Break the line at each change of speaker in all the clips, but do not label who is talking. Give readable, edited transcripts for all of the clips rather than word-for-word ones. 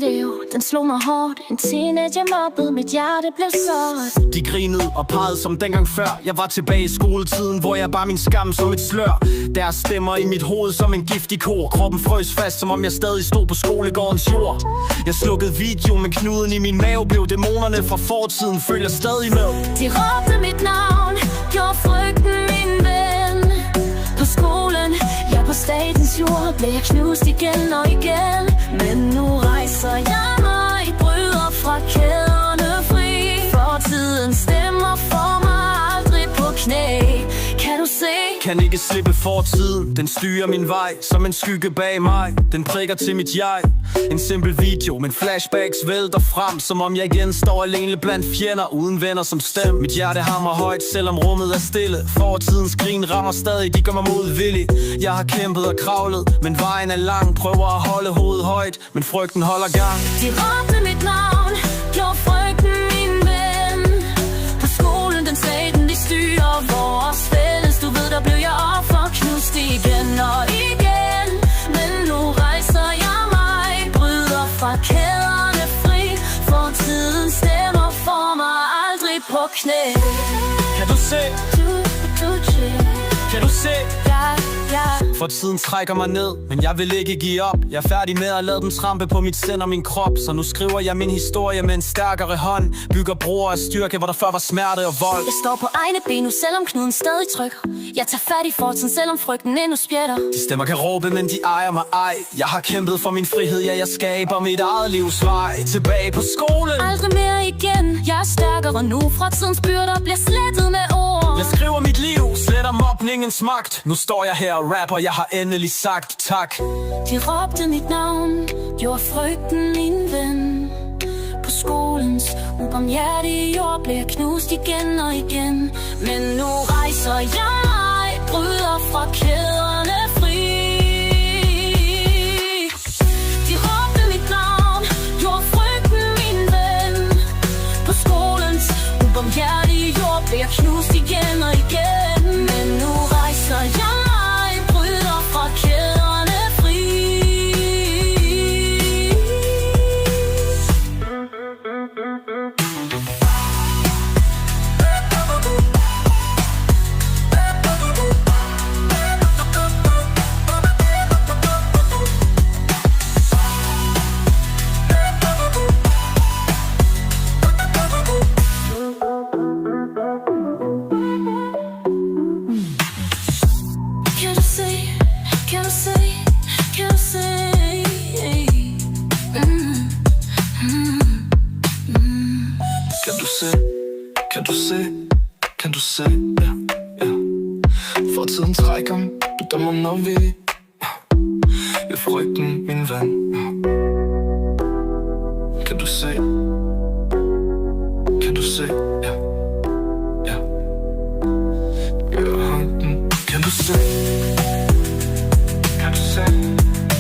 video, den slog mig hårdt. En teenager mobbede, mit hjerte blev såret.
De grinede og pegede som dengang før. Jeg var tilbage i skoletiden, hvor jeg bar min skam som et slør. Deres stemmer i mit hoved som en giftig kor. Kroppen frøs fast, som om jeg stadig stod på skolegårdens jord. Jeg slukkede video, men knuden i min mave blev dæmonerne fra fortiden. Følger stadig med.
De råbte mit navn, gjorde frygten min ven. På skolen, ja på statens jord, blev jeg knust igen og igen. Men nu rejser jeg mig, bryder fra kæderne fri. Fortiden stemmer for mig aldrig på knæ. Kan du se?
Kan ikke slippe fortiden. Den styrer min vej som en skygge bag mig. Den prikker til mit jeg. En simpel video, men flashbacks vælter frem, som om jeg igen står alene blandt fjender, uden venner som stem. Mit hjerte hamrer højt, selvom rummet er stille. Fortidens grin rammer stadig, de gør mig modvillig. Jeg har kæmpet og kravlet, men vejen er lang. Prøver at holde hovedet højt, men frygten holder gang.
De råbte mit navn, gjorde frygten min ven. På skolen, den staten, de styrer vores fælles. Du ved, der blev jeg offer, knust igen og igen. Men nu rejser jeg mig, bryder fra kæderne fri. Fortiden stemmer for mig aldrig på knæ.
Kan du se? Kan du se? For tiden trækker mig ned, men jeg vil ikke give op. Jeg er færdig med at lade dem trampe på mit sind og min krop. Så nu skriver jeg min historie med en stærkere hånd. Bygger broer af styrke, hvor der før var smerte og vold.
Jeg står på egne ben nu, selvom knuden stadig trykker. Jeg tager fat i fortiden, selvom frygten endnu spjætter.
De stemmer kan råbe, men de ejer mig ej. Jeg har kæmpet for min frihed, ja jeg skaber mit eget livs vej. Tilbage på skolen.
Aldrig mere igen, jeg er stærkere nu. Fra tidens byrder bliver slettet med ord.
Jeg skriver mit liv, sletter mobningens magt. Nu står jeg her og rapper, jeg har endelig sagt tak.
De råbte mit navn, gjorde frygten min ven. På skolens ubarmhjertige jord blev jeg knust igen og igen. Men nu rejser jeg mig, bryder fra kæderne fri. De råbte mit navn, gjorde frygten min ven. På skolens ubarmhjertige jord blev jeg knust igen og igen. Men nu rejser jeg mig, bryder fra kæderne fri. Kan du se? Kan du se? Kan du se?
Kan du se? Kan du se? Kan du se? Ja, ja. Fortiden trækker, bedømmer når vi ved frygten, min ven. Kan du se? Kan du se? Ja, ja. Gør hånden. Kan du se? Kan du se?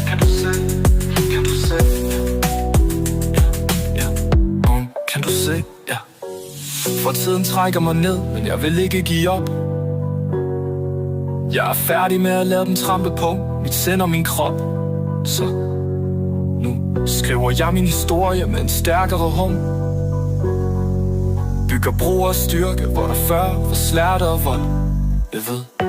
Kan du se? Kan du se? Ja, ja. Kan du se? Ja. Fortiden trækker mig ned, men jeg vil ikke give op. Jeg er færdig med at lade dem trampe på mit sind og min krop. Så nu skriver jeg min historie med en stærkere hånd. Bygger broer og styrke, hvor der før var slærte og vold. Jeg ved